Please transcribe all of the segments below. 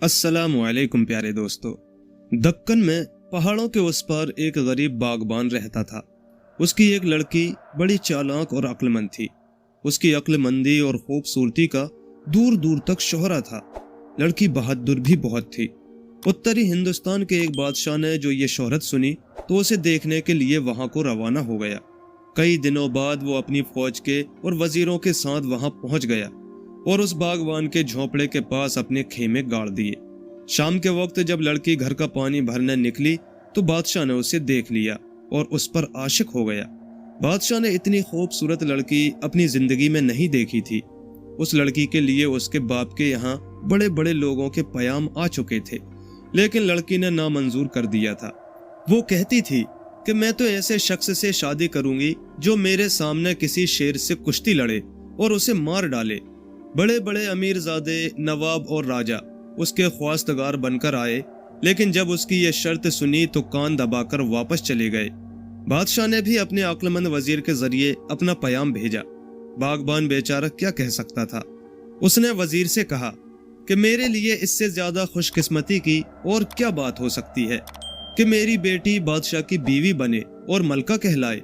अस्सलामुअलैकुम प्यारे दोस्तों। दक्कन में पहाड़ों के उस पार एक गरीब बागबान रहता था। उसकी एक लड़की बड़ी चालाक और अक्लमंद थी। उसकी अक्लमंदी और खूबसूरती का दूर दूर तक शोहरा था। लड़की बहादुर भी बहुत थी। उत्तरी हिंदुस्तान के एक बादशाह ने जो ये शोहरत सुनी तो उसे देखने के लिए वहां को रवाना हो गया। कई दिनों बाद वो अपनी फौज के और वजीरों के साथ वहां पहुंच गया और उस बागवान के झोंपड़े के पास अपने खेमे गाड़ दिए। शाम के वक्त जब लड़की घर का पानी भरने निकली तो बादशाह ने उसे देख लिया और उस पर आशिक हो गया। बादशाह ने इतनी खूबसूरत लड़की अपनी जिंदगी में नहीं देखी थी। उस लड़की के लिए उसके बाप के यहाँ बड़े बड़े लोगों के पयाम आ चुके थे, लेकिन लड़की ने नामंजूर कर दिया था। वो कहती थी कि मैं तो ऐसे शख्स से शादी करूंगी जो मेरे सामने किसी शेर से कुश्ती लड़े और उसे मार डाले। बड़े बड़े अमीरजादे, नवाब और राजा उसके ख्वास्तगार बनकर आए, लेकिन जब उसकी ये शर्त सुनी तो कान दबाकर वापस चले गए। बादशाह ने भी अपने अक्लमंद वजीर के जरिए अपना पयाम भेजा। बागबान बेचारा क्या कह सकता था। उसने वजीर से कहा कि मेरे लिए इससे ज्यादा खुशकिस्मती की और क्या बात हो सकती है कि मेरी बेटी बादशाह की बीवी बने और मलका कहलाए,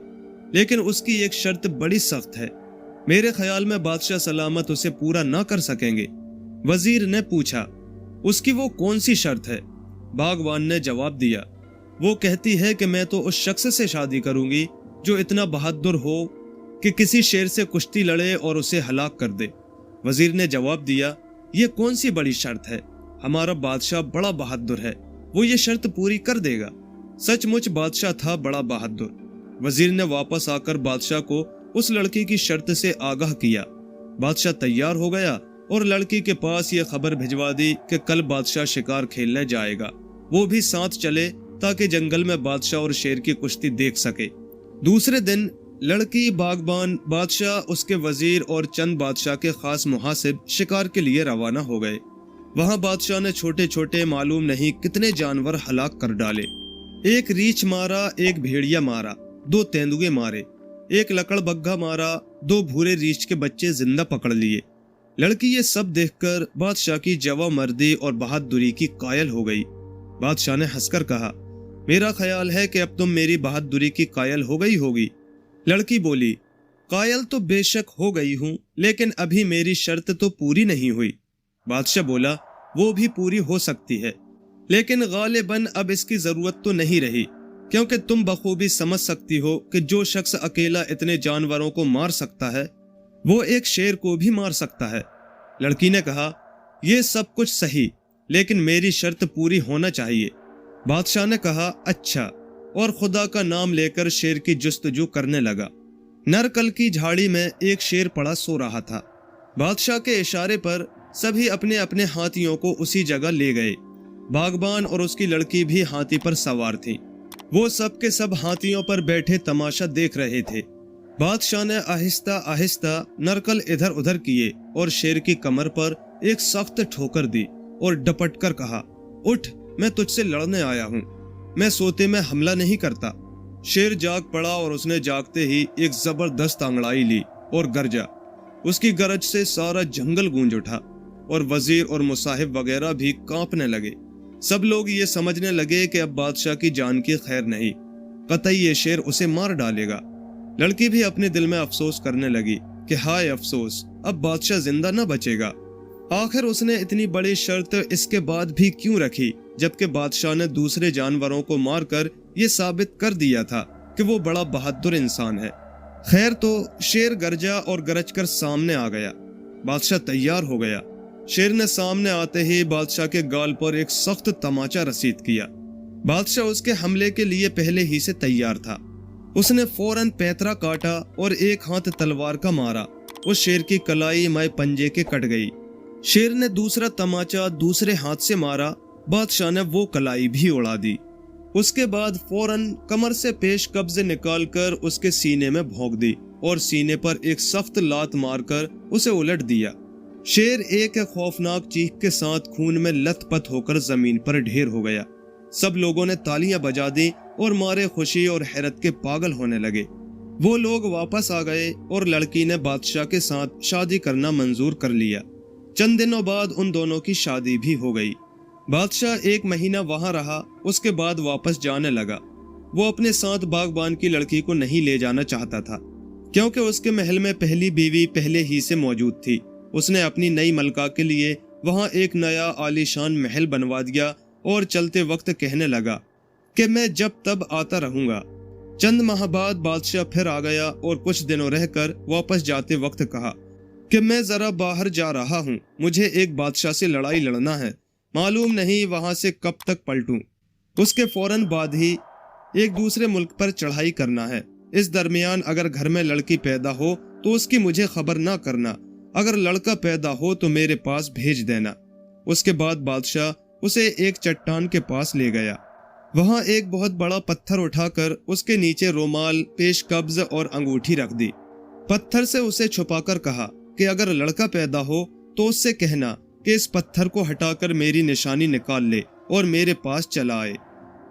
लेकिन उसकी एक शर्त बड़ी सख्त है। मेरे ख्याल में बादशाह सलामत उसे पूरा ना कर सकेंगे। वजीर ने पूछा, उसकी वो कौन सी शर्त है? बागवान ने जवाब दिया, वो कहती है कि मैं तो उस शख्स से शादी करूंगी जो इतना बहादुर हो कि किसी शेर से कुश्ती लड़े और उसे हलाक कर दे। वजीर ने जवाब दिया, ये कौन सी बड़ी शर्त है? हमारा बादशाह बड़ा बहादुर है, वो ये शर्त पूरी कर देगा। सचमुच बादशाह था बड़ा बहादुर। वजीर ने वापस आकर बादशाह को उस लड़की की शर्त से आगाह किया। बादशाह तैयार हो गया और लड़की के पास ये खबर भिजवा दी कि कल बादशाह शिकार खेलने जाएगा। वो भी साथ चले ताकि जंगल में बादशाह और शेर की कुश्ती देख सके। दूसरे दिन लड़की, बागबान, बादशाह, उसके वजीर और चंद बादशाह के खास मुहासिब शिकार के लिए रवाना हो गए। वहां बादशाह ने छोटे छोटे मालूम नहीं कितने जानवर हलाक कर डाले। एक रीछ मारा, एक भेड़िया मारा, 2 तेंदुए मारे, एक लकड़बग्घा मारा, 2 भूरे रीछ के बच्चे जिंदा पकड़ लिए। लड़की ये सब देखकर बादशाह की जवामर्दी और बहादुरी की कायल हो गई। बादशाह ने हंसकर कहा, मेरा ख्याल है कि अब तुम मेरी बहादुरी की कायल हो गई होगी। लड़की बोली, कायल तो बेशक हो गई हूँ, लेकिन अभी मेरी शर्त तो पूरी नहीं हुई। बादशाह बोला, वो भी पूरी हो सकती है, लेकिन गालिबन अब इसकी जरूरत तो नहीं रही, क्योंकि तुम बखूबी समझ सकती हो कि जो शख्स अकेला इतने जानवरों को मार सकता है वो एक शेर को भी मार सकता है। लड़की ने कहा, ये सब कुछ सही, लेकिन मेरी शर्त पूरी होना चाहिए। बादशाह ने कहा, अच्छा, और खुदा का नाम लेकर शेर की जुस्तजू करने लगा। नरकल की झाड़ी में एक शेर पड़ा सो रहा था। बादशाह के इशारे पर सभी अपने अपने हाथियों को उसी जगह ले गए। बागबान और उसकी लड़की भी हाथी पर सवार थी। वो सब के सब हाथियों पर बैठे तमाशा देख रहे थे। बादशाह ने आहिस्ता आहिस्ता नरकल इधर उधर किए और शेर की कमर पर एक सख्त ठोकर दी और डपट कर कहा, उठ, मैं तुझसे लड़ने आया हूँ, मैं सोते में हमला नहीं करता। शेर जाग पड़ा और उसने जागते ही एक जबरदस्त अंगड़ाई ली और गरजा। उसकी गरज से सारा जंगल गूंज उठा और वजीर और मुसाहिब वगैरह भी कांपने लगे। सब लोग ये समझने लगे कि अब बादशाह की जान की खैर नहीं, कतई ये शेर उसे मार डालेगा। लड़की भी अपने दिल में अफसोस करने लगी कि हाय अफसोस, अब बादशाह जिंदा न बचेगा। आखिर उसने इतनी बड़ी शर्त इसके बाद भी क्यों रखी, जबकि बादशाह ने दूसरे जानवरों को मारकर ये साबित कर दिया था कि वो बड़ा बहादुर इंसान है। खैर तो शेर गरजा और गरजकर सामने आ गया। बादशाह तैयार हो गया। शेर ने सामने आते ही बादशाह के गाल पर एक सख्त तमाचा रसीद किया। बादशाह उसके हमले के लिए पहले ही से तैयार था। उसने फौरन पैतरा काटा और एक हाथ तलवार का मारा। उस शेर की कलाई माए पंजे के कट गई। शेर ने दूसरा तमाचा दूसरे हाथ से मारा। बादशाह ने वो कलाई भी उड़ा दी। उसके बाद फौरन कमर से पेश कब्जे निकालकर उसके सीने में भोंक दी और सीने पर एक सख्त लात मारकर उसे उलट दिया। शेर एक खौफनाक चीख के साथ खून में लथपथ होकर जमीन पर ढेर हो गया। सब लोगों ने तालियां बजा दी और मारे खुशी और हैरत के पागल होने लगे। वो लोग वापस आ गए और लड़की ने बादशाह के साथ शादी करना मंजूर कर लिया। चंद दिनों बाद उन दोनों की शादी भी हो गई। बादशाह 1 महीना वहां रहा, उसके बाद वापस जाने लगा। वो अपने साथ बागबान की लड़की को नहीं ले जाना चाहता था, क्योंकि उसके महल में पहली बीवी पहले ही से मौजूद थी। उसने अपनी नई मलका के लिए वहां एक नया आलीशान महल बनवा दिया और चलते वक्त कहने लगा कि मैं जब तब आता रहूंगा। चंद माह बाद बादशाह फिर आ गया और कुछ दिनों रहकर वापस जाते वक्त कहा कि मैं जरा बाहर जा रहा हूँ, मुझे एक बादशाह से लड़ाई लड़ना है, मालूम नहीं वहां से कब तक पलटूं। उसके फौरन बाद ही एक दूसरे मुल्क पर चढ़ाई करना है। इस दरमियान अगर घर में लड़की पैदा हो तो उसकी मुझे खबर ना करना, अगर लड़का पैदा हो तो मेरे पास भेज देना। उसके बाद बादशाह उसे एक चट्टान के पास ले गया। वहां एक बहुत बड़ा पत्थर उठाकर उसके नीचे रोमाल, पेश कब्ज और अंगूठी रख दी। पत्थर से उसे छुपाकर कहा कि अगर लड़का पैदा हो तो उससे कहना कि इस पत्थर को हटाकर मेरी निशानी निकाल ले और मेरे पास चला आए।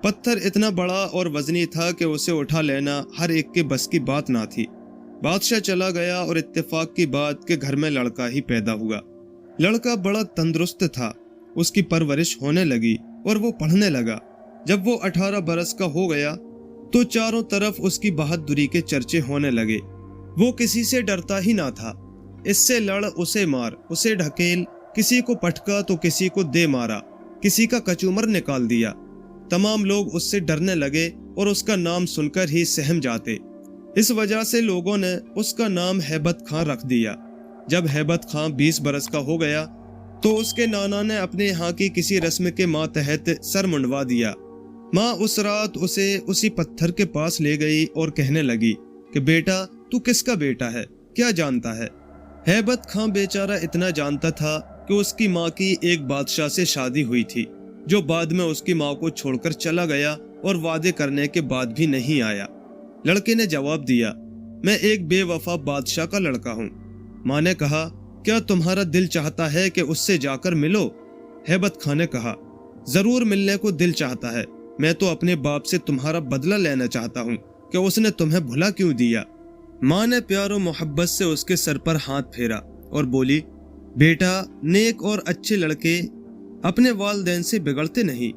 पत्थर इतना बड़ा और वजनी था कि उसे उठा लेना हर एक के बस की बात ना थी। बादशाह चला गया और इत्तेफाक की बात कि घर में लड़का ही पैदा हुआ। लड़का बड़ा तंदुरुस्त था, उसकी परवरिश होने लगी और वो पढ़ने लगा। जब वो 18 बरस का हो गया तो चारों तरफ उसकी बहादुरी के चर्चे होने लगे। वो किसी से डरता ही ना था, इससे लड़ उसे मार, उसे ढकेल, किसी को पटका तो किसी को दे मारा, किसी का कचूमर निकाल दिया। तमाम लोग उससे डरने लगे और उसका नाम सुनकर ही सहम जाते। इस वजह से लोगों ने उसका नाम हैबत खां रख दिया। जब हैबत खां 20 बरस का हो गया तो उसके नाना ने अपने यहाँ की किसी रस्म के मातहत सर मुंडवा दिया। माँ उस रात उसे उसी पत्थर के पास ले गई और कहने लगी कि बेटा तू किसका बेटा है, क्या जानता है। हैबत खां बेचारा इतना जानता था कि उसकी माँ की एक बादशाह से शादी हुई थी, जो बाद में उसकी माँ को छोड़कर चला गया और वादे करने के बाद भी नहीं आया। लड़के ने जवाब दिया, मैं एक बेवफा बादशाह का लड़का हूँ। माँ ने कहा, क्या तुम्हारा दिल चाहता है कि उससे जाकर मिलो? हैबत खां ने कहा, जरूर मिलने को दिल चाहता है, मैं तो अपने बाप से तुम्हारा बदला लेना चाहता हूँ कि उसने तुम्हें भुला क्यों दिया। माँ ने प्यार और मोहब्बत से उसके सर पर हाथ फेरा और बोली, बेटा नेक और अच्छे लड़के अपने वालिदैन से बिगड़ते नहीं।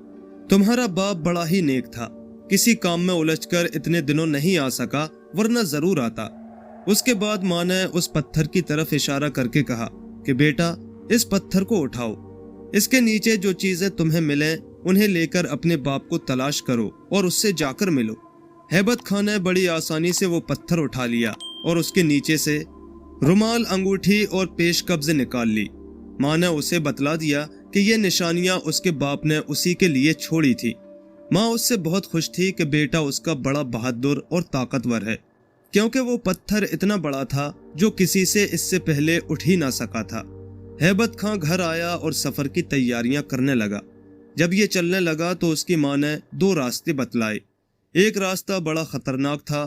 तुम्हारा बाप बड़ा ही नेक था, किसी काम में उलझकर इतने दिनों नहीं आ सका, वरना जरूर आता। उसके बाद माँ ने उस पत्थर की तरफ इशारा करके कहा कि बेटा इस पत्थर को उठाओ, इसके नीचे जो चीजें तुम्हें मिले उन्हें लेकर अपने बाप को तलाश करो और उससे जाकर मिलो। हैबत खां ने बड़ी आसानी से वो पत्थर उठा लिया और उसके नीचे से रुमाल, अंगूठी और पेश कब्ज निकाल ली। माँ ने उसे बतला दिया कि ये निशानियां उसके बाप ने उसी के लिए छोड़ी थी। माँ उससे बहुत खुश थी कि बेटा उसका बड़ा बहादुर और ताकतवर है, क्योंकि वो पत्थर इतना बड़ा था जो किसी से इससे पहले उठ ही ना सका था। हैबत खां घर आया और सफर की तैयारियां करने लगा। जब ये चलने लगा तो उसकी माँ ने 2 रास्ते बतलाए। एक रास्ता बड़ा खतरनाक था,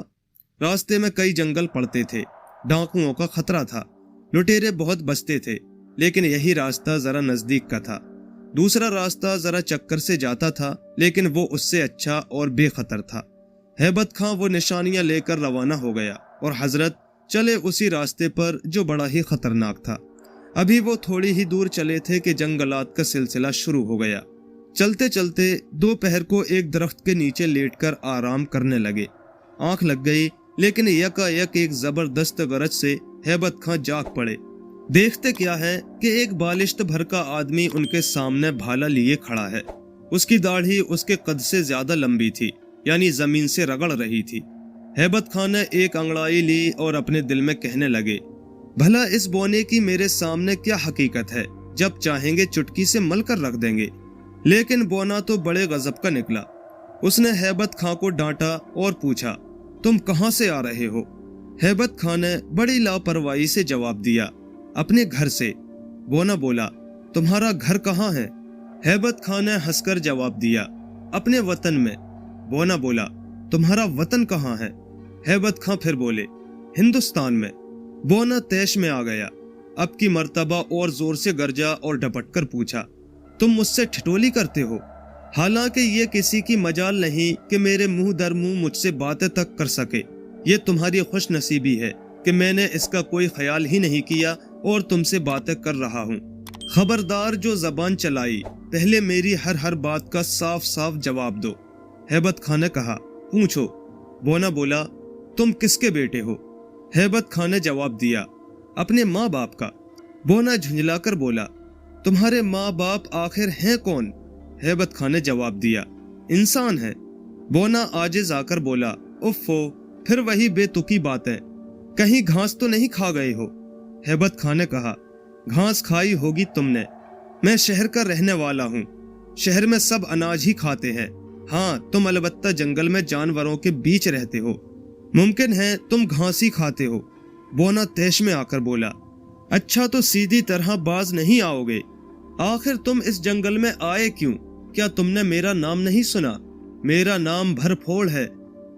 रास्ते में कई जंगल पड़ते थे, डाकुओं का खतरा था, लुटेरे बहुत बसते थे, लेकिन यही रास्ता जरा नजदीक का था। दूसरा रास्ता जरा चक्कर से जाता था, लेकिन वो उससे अच्छा और बेखतर था। हैबत खां वो निशानियां लेकर रवाना हो गया और हजरत चले उसी रास्ते पर जो बड़ा ही खतरनाक था। अभी वो थोड़ी ही दूर चले थे कि जंगलात का सिलसिला शुरू हो गया। चलते चलते दोपहर को एक दरख्त के नीचे लेटकर आराम करने लगे। आंख लग गई, लेकिन यकायक एक जबरदस्त गरज से हैबत खां जाग पड़े। देखते क्या है कि एक बालिश्त भर का आदमी उनके सामने भाला लिए खड़ा है। उसकी दाढ़ी उसके कद से ज्यादा लंबी थी, यानी जमीन से रगड़ रही थी। हैबत खां ने एक अंगड़ाई ली और अपने दिल में कहने लगे, भला इस बोने की मेरे सामने क्या हकीकत है, जब चाहेंगे चुटकी से मल कर रख देंगे। लेकिन बोना तो बड़े गजब का निकला। उसने हैबत खां को डांटा और पूछा, तुम कहां से आ रहे हो? हैबत खां ने बड़ी लापरवाही से जवाब दिया, अपने घर से। बोना बोला, तुम्हारा घर कहाँ है? हैबत खां ने हंसकर जवाब दिया, अपने वतन में। बोना बोला, तुम्हारा वतन कहाँ है? हैबत खां फिर बोले, हिंदुस्तान में। बोना तैश में आ गया। अब की मर्तबा और जोर से गरजा और डपट कर पूछा, तुम मुझसे ठिठोली करते हो? हालांकि ये किसी की मजाल नहीं कि मेरे मुंह दर मुंह मुझसे बातें तक कर सके। ये तुम्हारी खुश नसीबी है कि मैंने इसका कोई ख्याल ही नहीं किया और तुमसे बातें कर रहा हूँ। खबरदार जो जबान चलाई, पहले मेरी हर बात का साफ साफ जवाब दो। हैबत खां ने कहा, पूछो। बोना बोला, तुम किसके बेटे हो? हैबत खां ने जवाब दिया, अपने माँ बाप का। बोना झुंझलाकर बोला, तुम्हारे माँ बाप आखिर हैं कौन? हैबत खां ने जवाब दिया, इंसान है। बोना आजिज आकर बोला, उफ़्फ़ो, फिर वही बेतुकी बात है, कहीं घास तो नहीं खा गए हो? हैबत खां ने कहा, घास खाई होगी तुमने, मैं शहर का रहने वाला हूँ, शहर में सब अनाज ही खाते हैं। हाँ, तुम अलबत्ता जंगल में जानवरों के बीच रहते हो, मुमकिन है तुम घास ही खाते हो। बोना तैश में आकर बोला, अच्छा तो सीधी तरह बाज नहीं आओगे? आखिर तुम इस जंगल में आए क्यों? क्या तुमने मेरा नाम नहीं सुना? मेरा नाम भरफोड़ है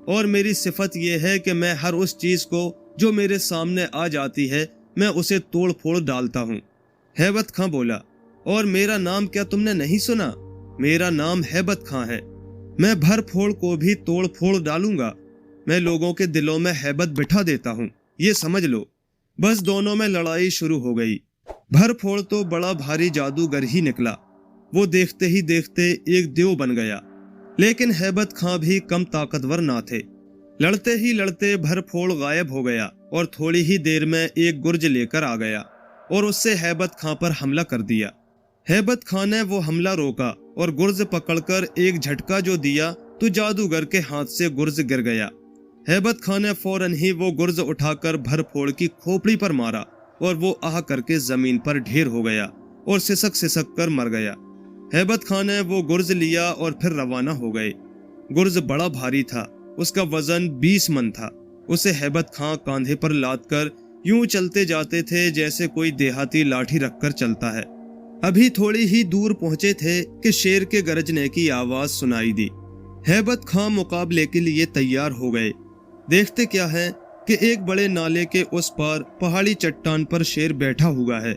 और मेरी सिफत यह है कि मैं हर उस चीज को जो मेरे सामने आ जाती है मैं उसे तोड़ फोड़ डालता हूँ। हैबत खां बोला, और मेरा नाम क्या तुमने नहीं सुना? मेरा नाम हैबत खां है, मैं भरफोड़ को भी तोड़ फोड़ डालूंगा। मैं लोगों के दिलों में हैबत बिठा देता हूँ, ये समझ लो। बस दोनों में लड़ाई शुरू हो गई। भरफोड़ तो बड़ा भारी जादूगर ही निकला, वो देखते ही देखते एक देव बन गया। लेकिन हैबत खां भी कम ताकतवर ना थे। लड़ते ही लड़ते भरफोड़ गायब हो गया और थोड़ी ही देर में एक गुर्ज लेकर आ गया और उससे हैबत खां पर हमला कर दिया। हैबत खां ने वो हमला रोका और गुर्ज पकड़कर एक झटका जो दिया तो जादूगर के हाथ से गुर्ज गिर गया। हैबत खां ने फौरन ही वो गुर्ज उठाकर भरफोड़ की खोपड़ी पर मारा और वो आह करके जमीन पर ढेर हो गया और सिसक कर मर गया। हैबत खां ने वो गुर्ज लिया और फिर रवाना हो गए। गुर्ज बड़ा भारी था, उसका वजन 20 मन था। उसे हैबत खां कांधे पर लाद कर यूं चलते जाते थे जैसे कोई देहाती लाठी रखकर चलता है। अभी थोड़ी ही दूर पहुंचे थे कि शेर के गरजने की आवाज सुनाई दी। हैबत खां मुकाबले के लिए तैयार हो गए। देखते क्या है कि एक बड़े नाले के उस पार पहाड़ी चट्टान पर शेर बैठा हुआ है।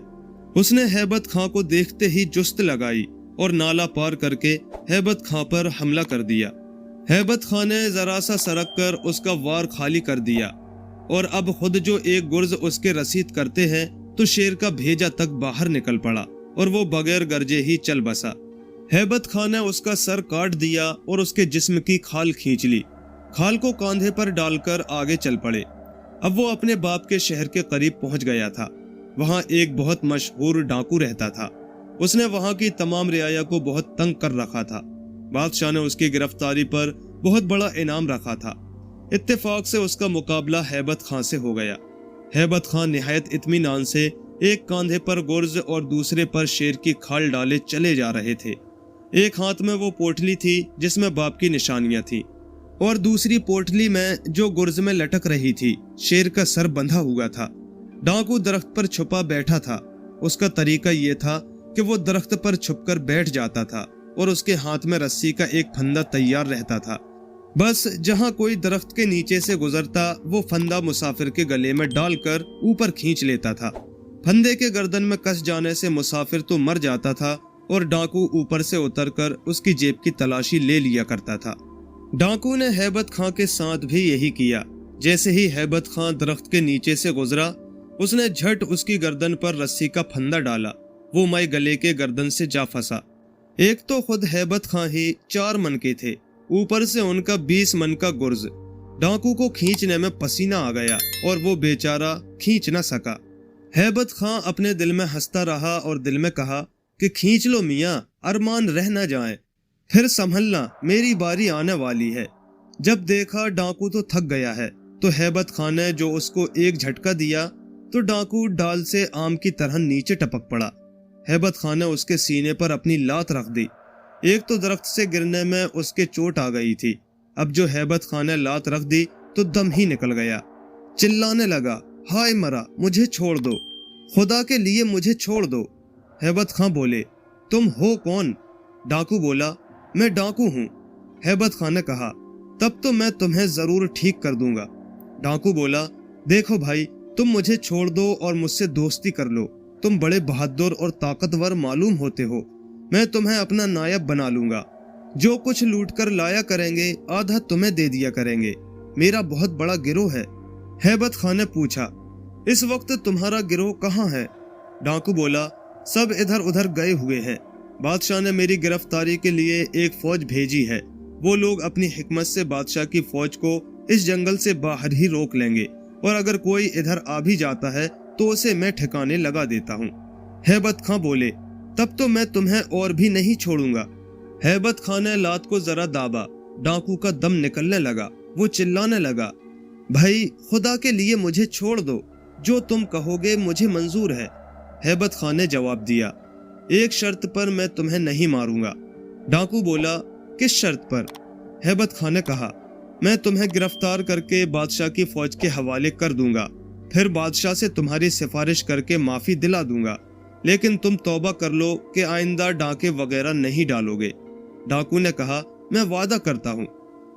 उसने हैबत खां को देखते ही जुस्त लगाई और नाला पार करके हैबत खां पर हमला कर दिया। हैबत खां ने जरा सा सरक कर उसका वार खाली कर दिया और अब खुद जो एक गुर्ज उसके रसीद करते हैं तो शेर का भेजा तक बाहर निकल पड़ा और वो बगैर गरजे ही चल बसा। हैबत खां ने उसका सर काट दिया और उसके जिस्म की खाल खींच ली। खाल को कांधे पर डालकर आगे चल पड़े। अब वो अपने बाप के शहर के करीब पहुंच गया था। वहां एक बहुत मशहूर डाकू रहता था। उसने वहां की तमाम रियाया को बहुत तंग कर रखा था। बादशाह ने उसकी गिरफ्तारी पर बहुत बड़ा इनाम रखा था। इत्तेफाक से उसका मुकाबला हैबत खां से हो गया। हैबत खां निहायत इत्मीनान से एक कांधे पर गुर्ज और दूसरे पर शेर की खाल डाले चले जा रहे थे। एक हाथ में वो पोटली थी जिसमें बाप की निशानियां थी और दूसरी पोटली में जो गुर्ज में लटक रही थी शेर का सर बंधा हुआ था। डाकू दरख्त पर छुपा बैठा था। उसका तरीका ये था कि वो दरख्त पर छुपकर बैठ जाता था और उसके हाथ में रस्सी का एक फंदा तैयार रहता था। बस जहां कोई दरख्त के नीचे से गुजरता वो फंदा मुसाफिर के गले में डालकर ऊपर खींच लेता था। फंदे के गर्दन में कस जाने से मुसाफिर तो मर जाता था और डाकू ऊपर से उतरकर उसकी जेब की तलाशी ले लिया करता था। डाकू ने हैबत खां के साथ भी यही किया। जैसे ही हैबत खां दरख्त के नीचे से गुजरा उसने झट उसकी गर्दन पर रस्सी का फंदा डाला। वो माई गले के गर्दन से जा फंसा। एक तो खुद हैबत खां ही 4 मन के थे, ऊपर से उनका 20 मन का गुर्ज। डाकू को खींचने में पसीना आ गया और वो बेचारा खींच न सका। हैबत खां अपने दिल में हंसता रहा और दिल में कहा कि खींच लो मियाँ, अरमान रह न जाए, फिर संभलना, मेरी बारी आने वाली है। जब देखा डाकू तो थक गया है तो हैबत खां ने जो उसको एक झटका दिया तो डाकू डाल से आम की तरह नीचे टपक पड़ा। हैबत खां ने उसके सीने पर अपनी लात रख दी। एक तो दरख्त से गिरने में उसके चोट आ गई थी। अब जो हैबत खां ने लात रख दी तो दम ही निकल गया। चिल्लाने लगा, हाय मरा, मुझे छोड़ दो, खुदा के लिए मुझे छोड़ दो। हैबत खां बोले, तुम हो कौन? डाकू बोला, मैं डाकू हूँ। हैबत खां ने कहा, तब तो मैं तुम्हें जरूर ठीक कर दूंगा। डाकू बोला, देखो भाई, तुम मुझे छोड़ दो और मुझसे दोस्ती कर लो। तुम बड़े बहादुर और ताकतवर मालूम होते हो। मैं तुम्हें अपना नायब बना लूंगा। जो कुछ लूट कर लाया करेंगे आधा तुम्हें दे दिया करेंगे। मेरा बहुत बड़ा गिरोह है। हैबत खां ने पूछा, इस वक्त तुम्हारा गिरोह कहाँ है? डाकू बोला, सब इधर उधर गए हुए हैं। बादशाह ने मेरी गिरफ्तारी के लिए एक फौज भेजी है। वो लोग अपनी हिकमत से बादशाह की फौज को इस जंगल से बाहर ही रोक लेंगे, और अगर कोई इधर आ भी जाता है तो उसे मैं ठिकाने लगा देता हूँ। हैबत खां बोले, तब तो मैं तुम्हें और भी नहीं छोड़ूंगा। हैबत खां ने लात को जरा दाबा, डाकू का दम निकलने लगा। वो चिल्लाने लगा, भाई खुदा के लिए मुझे छोड़ दो, जो तुम कहोगे मुझे मंजूर है। हैबत खां ने जवाब दिया, एक शर्त पर मैं तुम्हें नहीं मारूंगा। डाकू बोला, किस शर्त पर? हैबत खां ने कहा, मैं तुम्हें गिरफ्तार करके बादशाह की फौज के हवाले कर दूंगा, फिर बादशाह से तुम्हारी सिफारिश करके माफी दिला दूंगा, लेकिन तुम तौबा कर लो कि आइंदा डाके वगैरह नहीं डालोगे। डाकू ने कहा, मैं वादा करता हूँ।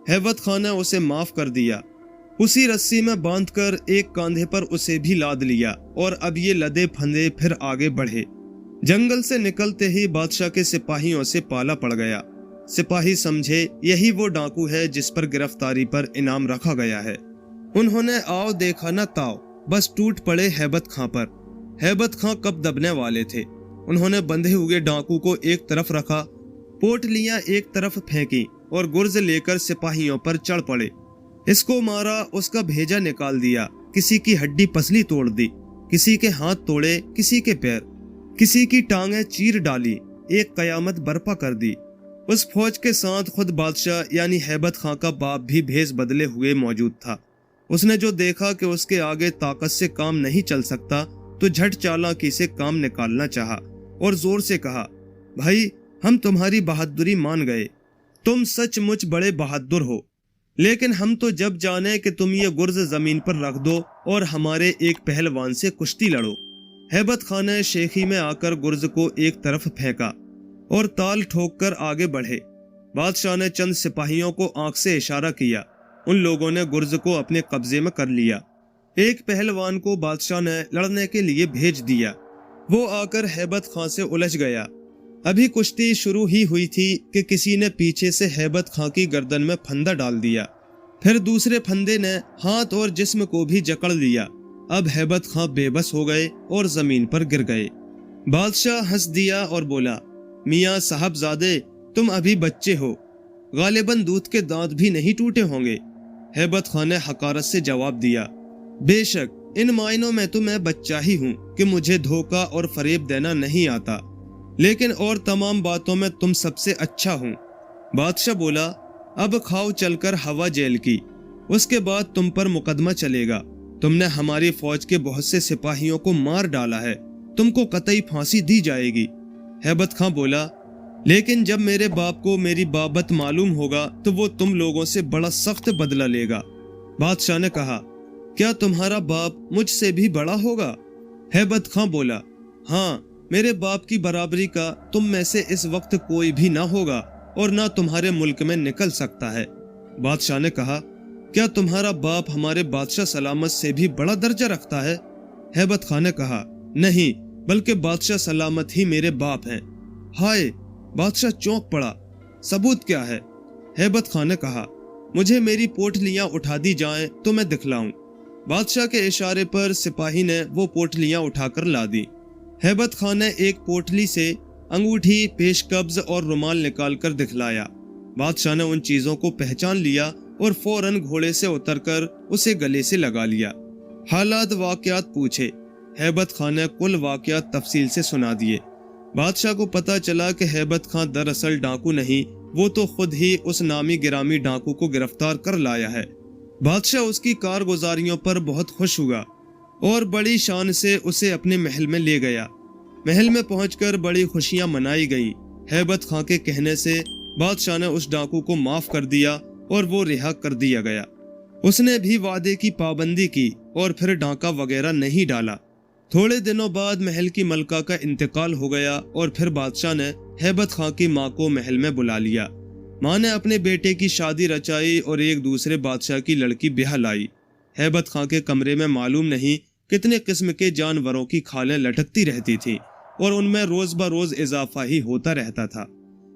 हैबत खां ने उसे माफ कर दिया। उसी रस्सी में बांधकर एक कांधे पर उसे भी लाद लिया, और अब ये लदे फंदे फिर आगे बढ़े। जंगल से निकलते ही बादशाह के सिपाहियों से पाला पड़ गया। सिपाही समझे यही वो डाकू है जिस पर गिरफ्तारी पर इनाम रखा गया है। उन्होंने आओ देखा न ताओ, बस टूट पड़े हैबत खां पर। हैबत खां कब दबने वाले थे। उन्होंने बंधे हुए डाकू को एक तरफ रखा, पोटलियां एक तरफ फेंकी और गुर्ज लेकर सिपाहियों पर चढ़ पड़े। इसको मारा, उसका भेजा निकाल दिया, किसी की हड्डी पसली तोड़ दी, किसी के हाथ तोड़े, किसी के पैर, किसी की टांगें चीर डाली, एक कयामत बर्पा कर दी। उस फौज के साथ खुद बादशाह यानी हैबत खां का बाप भी भेष बदले हुए मौजूद था। उसने जो देखा कि उसके आगे ताकत से काम नहीं चल सकता तो झट चालाकी से काम निकालना चाहा और जोर से कहा, भाई हम तुम्हारी बहादुरी मान गए, तुम सचमुच बड़े बहादुर हो, लेकिन हम तो जब जाने कि तुम ये गुर्ज जमीन पर रख दो और हमारे एक पहलवान से कुश्ती लड़ो। हैबत खां ने शेखी में आकर गुर्ज को एक तरफ फेंका और ताल ठोक कर आगे बढ़े। बादशाह ने चंद सिपाहियों को आंख से इशारा किया। उन लोगों ने गुर्ज को अपने कब्जे में कर लिया। एक पहलवान को बादशाह ने लड़ने के लिए भेज दिया। वो आकर हैबत खां से उलझ गया। अभी कुश्ती शुरू ही हुई थी कि किसी ने पीछे से हैबत खां की गर्दन में फंदा डाल दिया। फिर दूसरे फंदे ने हाथ और जिस्म को भी जकड़ लिया। अब हैबत खां बेबस हो गए और जमीन पर गिर गए। बादशाह हंस दिया और बोला, मियाँ साहबजादे, तुम अभी बच्चे हो, गालिबन दूध के दांत भी नहीं टूटे होंगे। हैबत खां ने हकारत से जवाब दिया, बेशक इन मायनों में तो मैं बच्चा ही हूँ कि मुझे धोखा और फरेब देना नहीं आता, लेकिन और तमाम बातों में तुम सबसे अच्छा हूँ। बादशाह बोला, अब खाओ चलकर हवा जेल की, उसके बाद तुम पर मुकदमा चलेगा। तुमने हमारी फौज के बहुत से सिपाहियों को मार डाला है, तुमको कतई फांसी दी जाएगी। हैबत खां बोला, लेकिन जब मेरे बाप को मेरी बाबत मालूम होगा तो वो तुम लोगों से बड़ा सख्त बदला लेगा। बादशाह ने कहा, क्या तुम्हारा बाप मुझसे भी बड़ा होगा? हैबत खां बोला, हाँ, मेरे बाप की बराबरी का तुम में से इस वक्त कोई भी ना होगा और ना तुम्हारे मुल्क में निकल सकता है। बादशाह ने कहा, क्या तुम्हारा बाप हमारे बादशाह सलामत से भी बड़ा दर्जा रखता है? हैबत खां ने कहा, नहीं, बल्कि बादशाह सलामत ही मेरे बाप हैं। हाय! बादशाह चौंक पड़ा। सबूत क्या है? हैबत खां ने कहा, मुझे मेरी पोटलियां उठा दी जाएं तो मैं दिखलाऊं। बादशाह के इशारे पर सिपाही ने वो पोटलियां उठाकर ला दी। हैबत खां ने एक पोटली से अंगूठी, पेशकब्ज और रुमाल निकालकर दिखलाया। बादशाह ने उन चीजों को पहचान लिया और फौरन घोड़े से उतरकर उसे गले से लगा लिया। हालात वाकयात पूछे। हैबत खां ने कुल वाकयात तफसील से सुना दिए। बादशाह को पता चला कि हैबत खां दरअसल डाकू नहीं, वो तो खुद ही उस नामी गिरामी डाकू को गिरफ्तार कर लाया है। बादशाह उसकी कारगुजारियों पर बहुत खुश हुआ और बड़ी शान से उसे अपने महल में ले गया। महल में पहुंचकर बड़ी खुशियां मनाई गई। हैबत खां के कहने से बादशाह ने उस डाकू को माफ कर दिया और वो रिहा कर दिया गया। उसने भी वादे की पाबंदी की और फिर डाका वगैरह नहीं डाला। थोड़े दिनों बाद महल की मलका का इंतकाल हो गया और फिर बादशाह ने हैबत खां की माँ को महल में बुला लिया। माँ ने अपने बेटे की शादी रचाई और एक दूसरे बादशाह की लड़की ब्याह लाई। हैबत खां के कमरे में मालूम नहीं कितने किस्म के जानवरों की खालें लटकती रहती थी और उनमें रोज ब रोज इजाफा ही होता रहता था।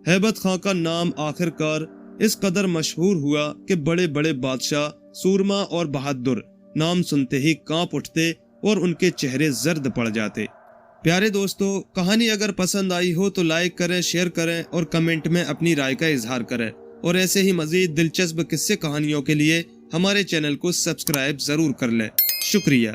हैबत खां का नाम आखिरकार इस कदर मशहूर हुआ कि बड़े बड़े बादशाह, सूरमा और बहादुर नाम सुनते ही कांप उठते और उनके चेहरे जर्द पड़ जाते। پیارے دوستو، کہانی اگر پسند آئی ہو تو لائک کریں، شیئر کریں اور کمنٹ میں اپنی رائے کا اظہار کریں، اور ایسے ہی مزید دلچسپ قصے کہانیوں کے لیے ہمارے چینل کو سبسکرائب ضرور کر لیں۔ شکریہ۔